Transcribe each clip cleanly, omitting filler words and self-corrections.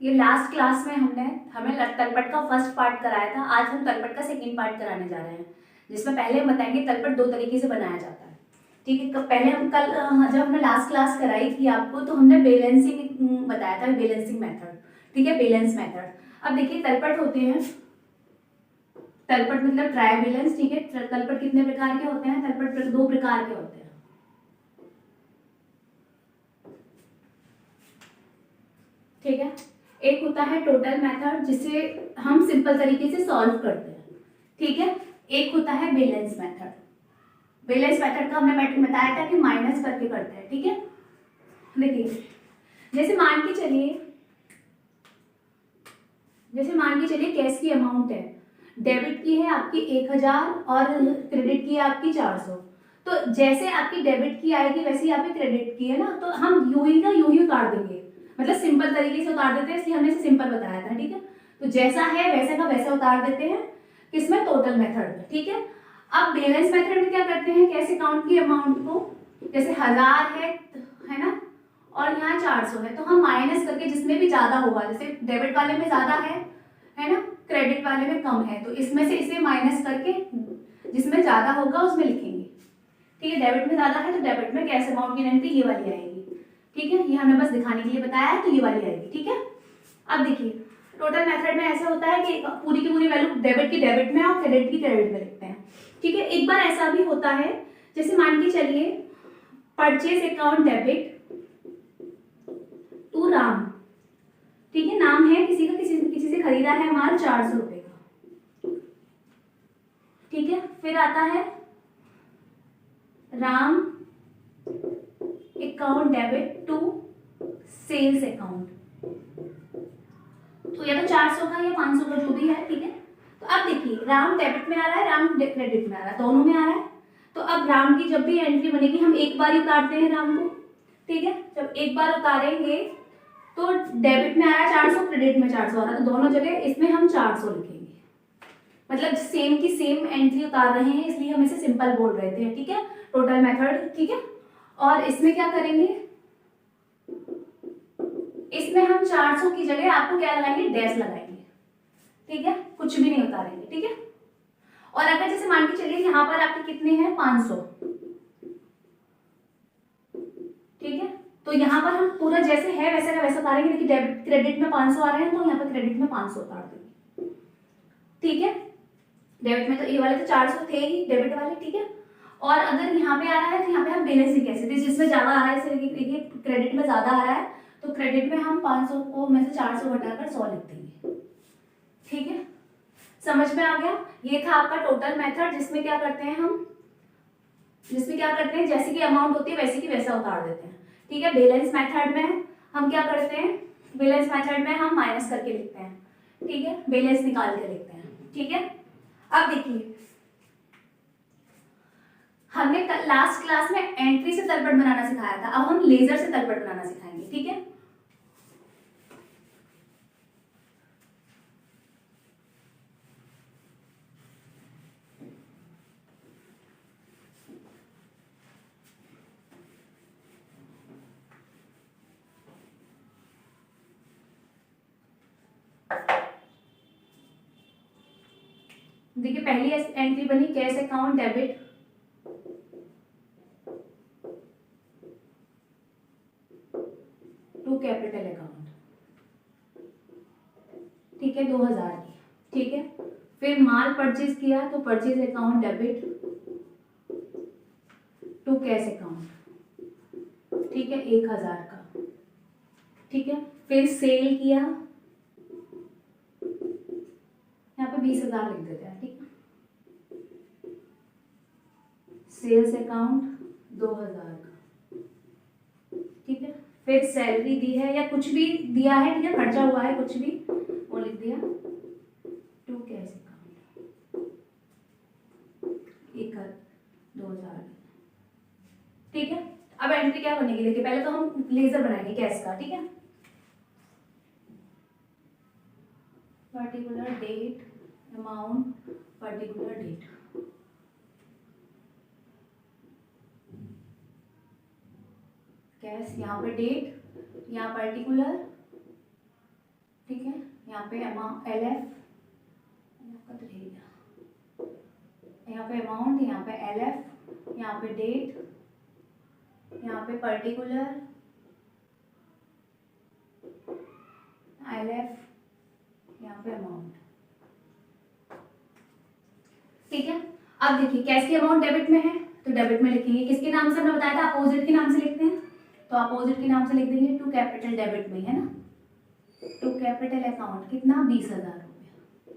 ये last class में हमें तलपट का फर्स्ट पार्ट कराया था। आज हम तलपट का सेकंड पार्ट कराने जा रहे हैं, जिसमें पहले हम बताएंगे तलपट दो तरीके से बनाया जाता है। ठीक है, पहले हम कल जब हमने लास्ट क्लास कराई थी आपको, तो हमने बैलेंसिंग बताया था, बैलेंसिंग मेथड। ठीक है, बैलेंस मेथड। अब देखिए तलपट होते हैं, तलपट मतलब ट्राई बैलेंस। ठीक है, तलपट कितने प्रकार के होते हैं? तलपट दो प्रकार के होते हैं। ठीक है, एक होता है टोटल मेथड, जिसे हम सिंपल तरीके से सॉल्व करते हैं। ठीक है, एक होता है बैलेंस मेथड। बैलेंस मेथड का हमने बताया था कि माइनस करके करते हैं। ठीक है, देखिए जैसे मान के चलिए कैश की अमाउंट है, डेबिट की है आपकी 1000 और क्रेडिट की है आपकी 400। तो जैसे आपकी डेबिट की आएगी वैसे ही आपकी क्रेडिट की है ना, तो हम यूं ही उतार देंगे, मतलब सिंपल तरीके से उतार देते हैं, इसलिए हमने इसे सिंपल बताया था। ठीक है, तो जैसा है वैसे का वैसा उतार देते हैं, किसमें? टोटल मेथड में। ठीक है, अब बैलेंस मेथड में क्या करते हैं? कैश अकाउंट की अमाउंट को, जैसे 1000 है ना, और यहाँ 400 है, तो हम माइनस करके जिसमें भी ज्यादा होगा, जैसे डेबिट वाले में ज्यादा है ना, क्रेडिट वाले में कम है, तो इसमें से इसे माइनस करके जिसमें ज्यादा होगा उसमें लिखेंगे। ठीक है, डेबिट में ज्यादा है तो डेबिट में कैश अमाउंट की एंट्री ये वाली आएगी। ठीक है, ये हमने बस दिखाने के लिए बताया है, तो ये वाली आएगी। ठीक है, अब देखिए टोटल मेथड में ऐसा होता है कि पूरी की पूरी वैल्यू डेबिट की डेबिट में और क्रेडिट की क्रेडिट में लिखते हैं। ठीक है, एक बार ऐसा भी होता है, जैसे मान के चलिए purchase account debit to Ram. ठीक है, नाम है किसी का, किसी से खरीदा है माल 400 रुपए का। ठीक है, फिर आता है Ram account debit to sales account, तो या तो 400 का या 500 का जो भी है। ठीक है, तो अब देखिए राम डेबिट में आ रहा है, राम क्रेडिट में आ रहा है, दोनों में आ रहा है। तो अब राम की जब भी एंट्री बनेगी हम एक बार ही उतारते हैं राम को। ठीक है, जब एक बार उतारेंगे तो डेबिट में आ रहा है 400, क्रेडिट में 400 आ रहा है, तो दोनों जगह इसमें हम 400 लिखेंगे, मतलब सेम की सेम एंट्री उतार रहे हैं, इसलिए हम इसे सिंपल बोल रहे थे। ठीक है, टोटल मेथड। ठीक है, और इसमें क्या करेंगे, इसमें हम 400 की जगह आपको क्या लगाएंगे? डैश लगाएंगे। ठीक है, कुछ भी नहीं उतारेंगे। ठीक है, और अगर जैसे मान के चलिए यहाँ पर आपके कितने हैं? 500। ठीक है, तो यहाँ पर हम पूरा जैसे है वैसे का वैसा उतारेंगे, लेकिन डेबिट क्रेडिट में 500 आ रहे हैं तो यहाँ पर क्रेडिट में 500 उतार देंगे। ठीक है, डेबिट में तो ये वाले तो 400 थे ही डेबिट वाले। ठीक है, और अगर यहाँ पे आ रहा है तो यहाँ पे हम बैलेंसिंग कैसे थे, जिसमें ज्यादा आ रहा है, जैसे देखिए क्रेडिट में ज्यादा आ रहा है तो क्रेडिट में हम 500 को में से 400 घटाकर 100 लिख देंगे। ठीक है, समझ में आ गया? ये था आपका टोटल मेथड, जिसमें क्या करते हैं जैसे की अमाउंट होती है वैसे की वैसा उतार देते हैं। ठीक है, बैलेंस मेथड में हम क्या करते हैं? बैलेंस मेथड में हम माइनस करके लिखते हैं। ठीक है, बैलेंस निकाल के लिखते हैं। ठीक है, अब देखिए हमने लास्ट क्लास में एंट्री से तलपट बनाना सिखाया था, अब हम लेजर से तलपट बनाना सिखाएंगे। ठीक है, देखिए पहली एंट्री बनी cash account debit to capital account. ठीक है, 2000 की। ठीक है, फिर माल परचेज किया तो purchase account debit to cash account. ठीक है, 1000 का। ठीक है, फिर सेल किया, यहाँ पे 20,000 लिख देते हैं। ठीक है, सेल्स अकाउंट 2000 का। ठीक है, फिर सैलरी दी है या कुछ भी दिया है, ठीक है, खर्चा हुआ है कुछ भी, वो लिख दिया टू कैश अकाउंट 2000। ठीक है, अब एंट्री क्या बनेगी? देखिए पहले तो हम लेजर बनाएंगे कैश का। ठीक है, particular date, amount, particular date. Cash, यहाँ पे डेट, यहाँ पर्टिकुलर, ठीक है, यहाँ पे अमाउंट LF, यहाँ पे अमाउंट, यहाँ पे LF, यहाँ पे डेट, यहाँ पे पर्टिकुलर, LF, यहाँ पे अमाउंट। ठीक है, अब देखिए कैश की अमाउंट डेबिट में है तो डेबिट में लिखेंगे, किसके नाम से हमने बताया था, अपोजिट के नाम से लिखते हैं, तो अपोजिट के नाम से लिख देंगे टू कैपिटल डेबिट में, है ना, टू कैपिटल अकाउंट, कितना 20,000 रुपये।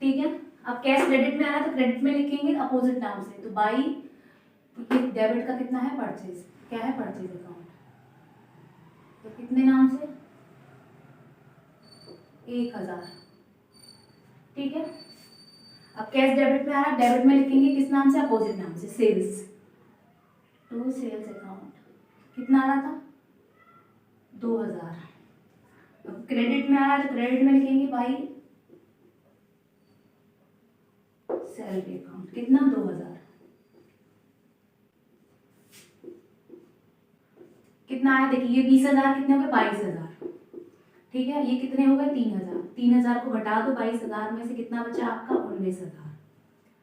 ठीक है, अब कैश क्रेडिट में आ रहा है तो क्रेडिट में लिखेंगे अपोजिट नाम से, तो बाई डेबिट का कितना है, परचेज, क्या है, परचेज अकाउंट, तो कितने नाम से, 1,000। ठीक है, अब कैश डेबिट में आ रहा है, डेबिट में लिखेंगे किस नाम से, अपोजिट नाम से, सेल्स, टू सेल्स अकाउंट, कितना आ रहा था, 2,000। अब क्रेडिट में आ रहा है तो क्रेडिट में लिखेंगे बाई सैलरी अकाउंट, कितना, 2,000। कितना आया, देखिए ये 20,000 कितने हो गए, 22,000। ठीक है, ये कितने हो गए, 3,000। 3,000 को घटा दो 22,000 में से, कितना बचा आपका, 19,000,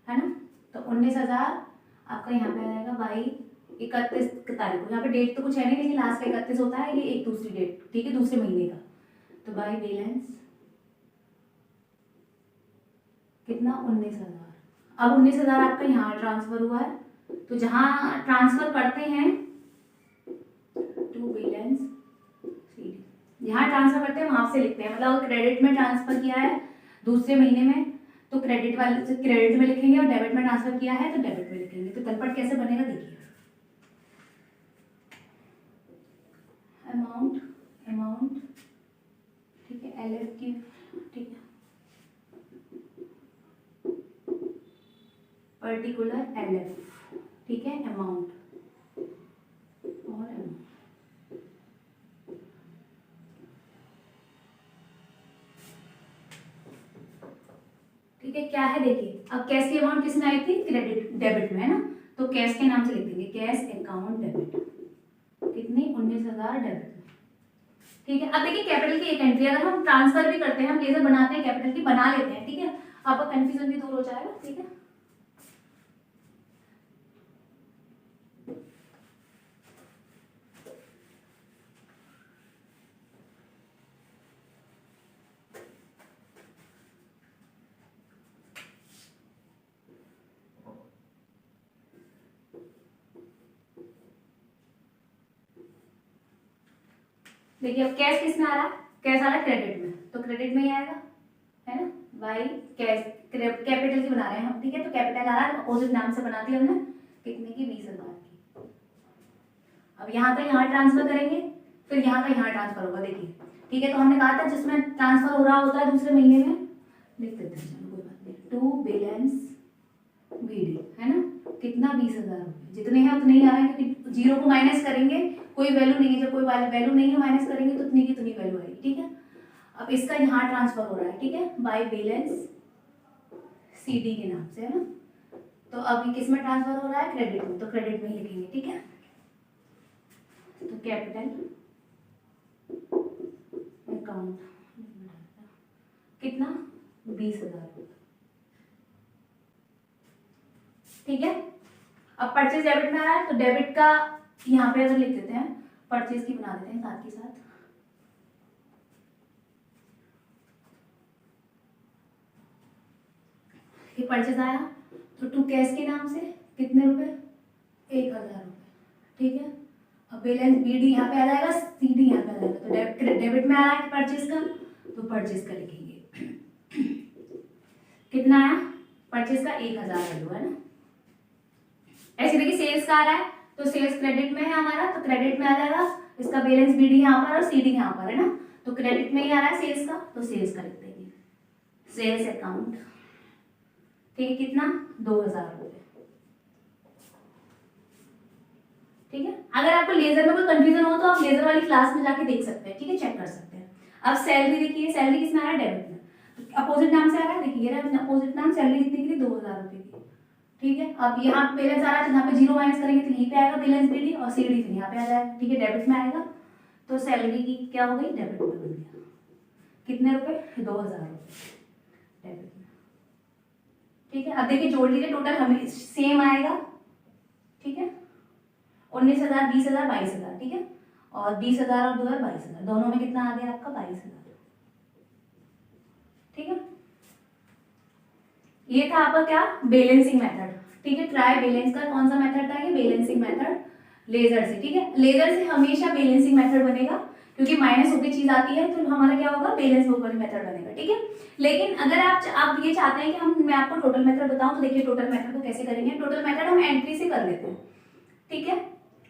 है ना, तो 19,000 आपका यहाँ पे आएगा बाई 31 तारीख को, यहाँ पे डेट तो कुछ है नहीं, लेकिन लास्ट का 31 होता है, ये एक दूसरी डेट, ठीक है, दूसरे महीने का, तो बाई बैलेंस कितना, 19,000। अब 19,000 आपका यहाँ ट्रांसफर हुआ है, तो जहाँ ट्रांसफर करते हैं टू बैलेंस CD, यहाँ ट्रांसफर करते हैं वहां से लिखते हैं, मतलब क्रेडिट में ट्रांसफर किया है दूसरे महीने में तो क्रेडिट वाले से क्रेडिट में लिखेंगे, और डेबिट में ट्रांसफर किया है तो डेबिट में लिखेंगे। तो तलपट कैसे बनेगा देखिए, अमाउंट, अमाउंट, ठीक है, LF की, ठीक है, पर्टिकुलर LF, ठीक है, अमाउंट और अमाउंट। ठीक है, क्या है देखिए, अब कैश की अमाउंट किसमें आई थी, क्रेडिट डेबिट में, है ना, तो कैश के नाम से लिख देंगे कैश अकाउंट डेबिट, कितनी, 19,000 डेबिट में। ठीक है, अब देखिए कैपिटल की एक एंट्री, अगर हम ट्रांसफर भी करते हैं, हम लेजर बनाते हैं, कैपिटल की बना लेते हैं, ठीक है, आपका कंफ्यूजन भी दूर हो जाएगा। ठीक है, देखिए अब कैश किस में आ रहा है, कैश आ रहा है क्रेडिट में, तो क्रेडिट में ही आएगा, है ना, बाई कैश, कैपिटल की बना रहे हैं हम, ठीक है, तो कैपिटल आ रहा है, अपोजिट नाम से बना दिया हमने, कितने की, 20,000 की। अब यहाँ का यहाँ ट्रांसफर करेंगे, फिर यहाँ का यहाँ ट्रांसफर होगा, देखिए, ठीक है, तो हमने कहा था जिसमें ट्रांसफर हो रहा होता है दूसरे महीने में, लिख देते हैं, चलो कोई बात नहीं, टू बैलेंस BD, है ना, कितना, 20,000 रुपये, जितने हैं उतने ही आ रहे हैं, क्योंकि जीरो को माइनस करेंगे कोई वैल्यू नहीं है, जब कोई वैल्यू नहीं है माइनस करेंगे तो उतनी की उतनी वैल्यू आएगी। ठीक है, अब इसका यहाँ ट्रांसफर हो रहा है, ठीक है, बाय बैलेंस CD के नाम से, है ना, तो अब ये किस में ट्रांसफर हो रहा है, क्रेडिट में, तो क्रेडिट में ही लिखेंगे। ठीक है, तो कैपिटल अकाउंट कितना, 20,000। ठीक है, अब परचेज डेबिट में आ रहा है तो डेबिट का यहाँ पे अगर लिख देते हैं, परचेज की बना देते हैं साथ के साथ, ये परचेज आया तो टू कैश के नाम से कितने रुपए, 1,000 रुपये। ठीक है, अब बैलेंस BD यहाँ पे आ जाएगा, CD यहाँ पे आ जाएगा, तो डेबिट में आ रहा है परचेज का, तो परचेज का लिखेंगे, कितना आया, परचेज का 1,000 वैल्यू, है ना। ऐसे देखिए सेल्स का आ रहा है तो सेल्स क्रेडिट में है हमारा, तो क्रेडिट में आ जाएगा, इसका बैलेंस BD यहाँ पर और CD यहाँ पर, है ना, तो क्रेडिट में ही आ रहा है सेल्स का, तो सेल्स का लिख देंगे, सेल्स अकाउंट, ठीक है, कितना, 2,000 रुपये। ठीक है, अगर आपको लेजर में कोई कंफ्यूजन हो तो आप लेजर वाली क्लास में जाके देख सकते हैं, ठीक है, चेक कर सकते हैं। अब सैलरी देखिए, सैलरी किसमें आ रहा है, डेबिट में, तो अपोजिट नाम से आ रहा है, देखिए अपोजिट नाम, सैलरी कितनी की, 2,000 रुपये की। ठीक है, अब यहाँ बैलेंस आ रहा है तो यहाँ पे जीरो माइनस करेंगे तो यहीं पे आएगा बैलेंस BD, और CD फिर यहाँ पे आ जाएगा, ठीक है, डेबिट में आएगा, तो सैलरी की क्या हो गई, डेबिट में बन गया, कितने रुपए? 2000 रुपये डेबिट में। ठीक है, अब देखिए जोड़ लीजिए, टोटल हमें सेम आएगा। ठीक है, 19,000, 20,000, 22,000। ठीक है, और 20,000 और 2,000 22,000, दोनों में कितना आ गया आपका? 22,000। ठीक है, ये था आपका क्या? Balancing method. ठीक है, ट्राई बैलेंस का कौन सा मेथड था? ये बैलेंसिंग मेथड लेजर से। ठीक है, लेजर से हमेशा बैलेंसिंग मेथड बनेगा, क्योंकि माइनस होकर चीज आती है तो हमारा क्या होगा? बैलेंस होकर मेथड बनेगा। ठीक है, लेकिन अगर आप ये चाहते हैं कि मैं आपको टोटल मेथड बताऊं, तो देखिए टोटल मेथड को कैसे करेंगे। टोटल मेथड हम एंट्री से कर लेते हैं। ठीक है,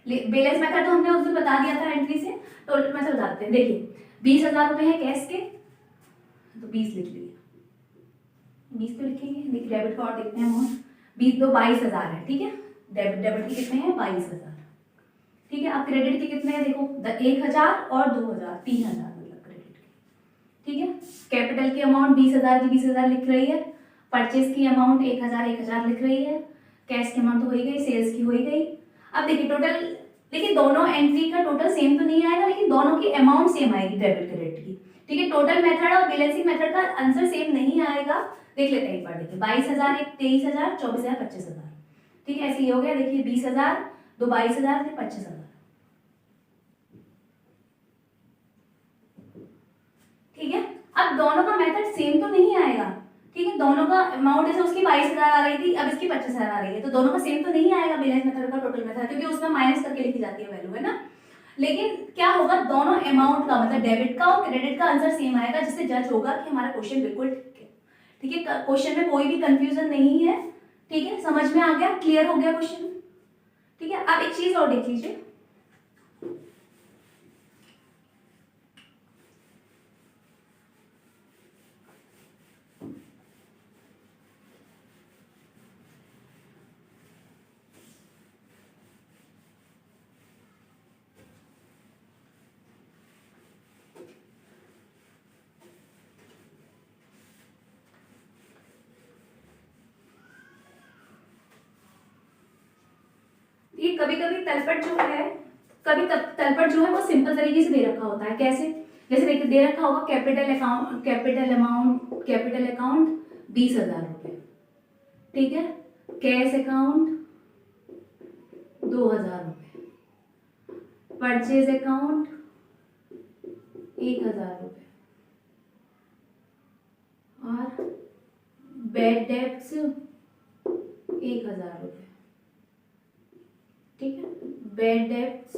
बैलेंस मेथड तो हमने उस दिन बता दिया था एंट्री से, टोटल मेथड बताते हैं। देखिए 20,000 रुपए है कैश के, तो 20 लिख लीजिए, 20 तो लिखेंगे। देखिए डेबिट का और देखते हैं अमाउंट, 20 दो 22,000 है। ठीक है, डेबिट के कितने हैं? 22,000। ठीक है, अब क्रेडिट के कितने हैं? देखो 1,000 और 2,000, 3,000 मतलब क्रेडिट के। ठीक है, कैपिटल की अमाउंट 20,000 की 20,000 लिख रही है, परचेज की अमाउंट 1,000 1,000 लिख रही है, कैश की अमाउंट तो हो ही गई, सेल्स की हो ही गई। अब देखिए टोटल, देखिए दोनों एंट्री का टोटल सेम तो नहीं आएगा, लेकिन दोनों की अमाउंट सेम आएगी डेबिट क्रेडिट की। ठीक है, टोटल मेथड और बैलेंसिंग मेथड का आंसर सेम नहीं आएगा। देख लेते हैं एक बार। देखिए 22,000 एक 23,000, 24,000, 25,000। ठीक है, ऐसे ही हो गया। देखिए 20,000 दो 22,000 फिर 25,000। ठीक है, अब दोनों का मेथड सेम तो नहीं आएगा। ठीक है, दोनों का अमाउंट जैसे उसकी 22,000 आ रही थी, अब इसकी 25,000 आ रही है, तो दोनों का सेम तो नहीं आएगा बैलेंस मेथड का टोटल मेथड, क्योंकि उसमें माइनस करके लिखी जाती है वैल्यू, है ना। लेकिन क्या होगा? दोनों अमाउंट का मतलब डेबिट का और क्रेडिट का आंसर सेम आएगा, जिससे जज होगा कि हमारा क्वेश्चन बिल्कुल ठीक है। ठीक है, क्वेश्चन में कोई भी कंफ्यूजन नहीं है। ठीक है, समझ में आ गया? क्लियर हो गया क्वेश्चन? ठीक है, अब एक चीज और देख लीजिए। ये कभी कभी तलपट जो है, तलपट जो है वो सिंपल तरीके से दे रखा होता है। कैसे? जैसे देखिए दे रखा होगा कैपिटल अकाउंट, कैपिटल अकाउंट 20,000 रुपए। ठीक है, कैश अकाउंट 2,000 रुपए, परचेज अकाउंट 1,000 रुपए, और बैड डेब्ट्स 1,000 रुपए। ठीक है, बैड डेब्ट्स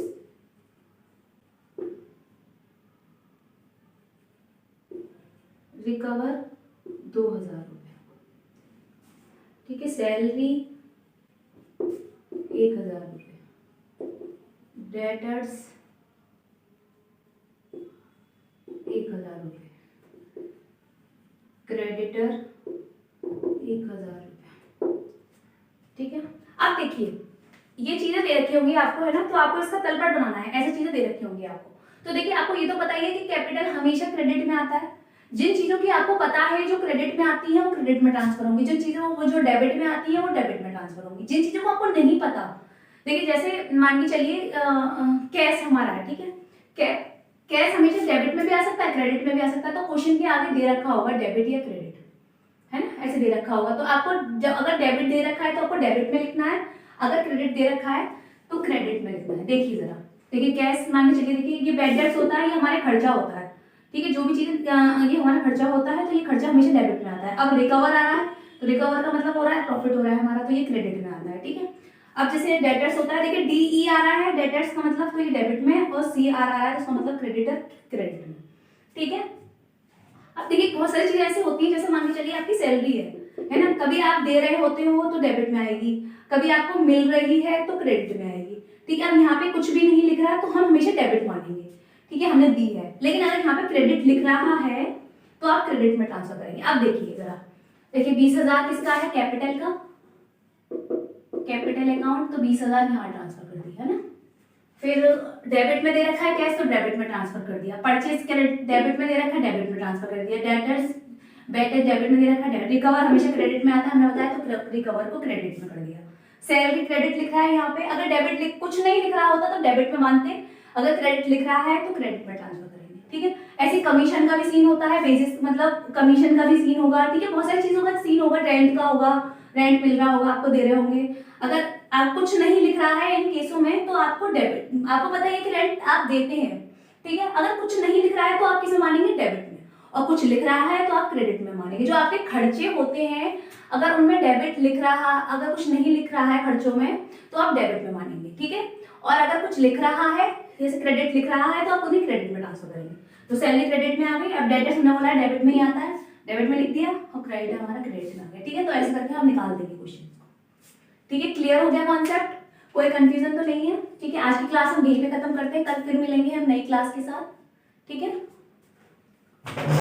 रिकवर 2,000 रुपए। ठीक है, सैलरी 1,000 रुपए, डेटर्स 1,000 रुपए, क्रेडिटर 1,000 रुपए। ठीक है, अब देखिए ये चीजें दे रखी होंगी आपको, है ना, तो आपको इसका तलपट बनाना है। ऐसी चीजें दे रखी होंगी आपको। तो देखिए आपको ये तो पता ही है कि कैपिटल हमेशा क्रेडिट में आता है। जिन चीजों की आपको पता है जो क्रेडिट में आती है वो क्रेडिट में ट्रांसफर होंगी, जिन चीजों वो जो डेबिट में आती है वो डेबिट में ट्रांसफर होंगी। जिन चीजों को आपको नहीं पता, देखिए जैसे मान के चलिए कैश हमारा है। ठीक है, कैश हमेशा डेबिट में भी आ सकता है, क्रेडिट में भी आ सकता है। तो क्वेश्चन के आगे दे रखा होगा डेबिट या क्रेडिट, है ना, ऐसे दे रखा होगा। तो आपको जब अगर डेबिट दे रखा है तो आपको डेबिट में लिखना है, अगर क्रेडिट दे रखा है तो क्रेडिट में लिखना है। देखिए जरा, देखिए कैश मान के चलिए, देखिए ये बैड डेट्स होता है, ये हमारे खर्चा होता है। ठीक है, जो भी चीजें ये हमारा खर्चा होता है, तो ये खर्चा हमेशा डेबिट में आता है। अब रिकवर आ रहा है, तो रिकवर का मतलब हो रहा है प्रॉफिट हो रहा है हमारा, तो ये क्रेडिट में आता है। ठीक है, अब जैसे डेटर्स होता है, देखिए DE आ रहा है डेटर्स का मतलब, तो ये डेबिट में, और CR आ रहा है तो इसका मतलब क्रेडिटर क्रेडिट में। ठीक है, अब देखिए बहुत सारी चीजें ऐसी होती है, जैसे मान के चलिए आपकी सैलरी है ना, कभी आप दे रहे होते हो तो डेबिट में आएगी, कभी आपको मिल रही है तो क्रेडिट में आएगी। ठीक है, अब यहाँ पे कुछ भी नहीं लिख रहा है तो हम हमेशा डेबिट मानेंगे। ठीक है, हमने दी है, लेकिन अगर यहाँ पे क्रेडिट लिख रहा है तो आप क्रेडिट में ट्रांसफर करेंगे। अब देखिए जरा, देखिए 20,000 किसका है? कैपिटल का, कैपिटल अकाउंट, तो 20,000 यहाँ ट्रांसफर कर दिया, है ना। फिर डेबिट में दे रखा है कैश, तो डेबिट में ट्रांसफर कर दिया। परचेज डेबिट में दे रखा है, डेबिट में ट्रांसफर कर दिया। डेटर्स डेबिट में दे रखा है, रिकवर हमेशा क्रेडिट में आता है, हमने बताया, तो रिकवर को क्रेडिट में कर दिया। सैलरी क्रेडिट लिखा है यहाँ पे, अगर डेबिट कुछ नहीं लिख रहा होता तो डेबिट में मानते, अगर क्रेडिट लिख रहा है तो क्रेडिट में ट्रांसफर करेंगे। ठीक है। ऐसे कमीशन का भी सीन होता है, बेसिस मतलब कमीशन का भी सीन होगा, ठीक है, बहुत सारी चीजों का सीन होगा, रेंट का होगा, रेंट मिल रहा होगा, आपको दे रहे होंगे। अगर आप कुछ नहीं लिख रहा है इन केसों में तो आपको डेबिट, आपको पता है कि रेंट आप देते हैं, ठीक है। अगर कुछ नहीं लिख रहा है तो आप किसमें मानेंगे, डेबिट में, और कुछ लिख रहा है तो आप क्रेडिट में मानेंगे। जो आपके खर्चे होते हैं अगर उनमें डेबिट लिख रहा, अगर कुछ नहीं लिख रहा है खर्चों में तो आप डेबिट में मानेंगे, ठीक है। और अगर कुछ लिख रहा है जैसे क्रेडिट लिख रहा है तो आप उन्हें क्रेडिट में ट्रांसफर करेंगे। तो सैलरी क्रेडिट में आ गई, अब डेटर्स हमने बोला डेबिट में ही आता है, डेबिट में लिख दिया, और क्रेडिट हमारा क्रेडिट में आ गया, ठीक है। तो ऐसे करके हम निकाल देंगे क्वेश्चन, ठीक है। क्लियर हो गया कॉन्सेप्ट, कोई कंफ्यूजन तो नहीं है, ठीक है। आज की क्लास हम यहीं पे खत्म करते हैं, कल फिर मिलेंगे हम नई क्लास के साथ, ठीक है।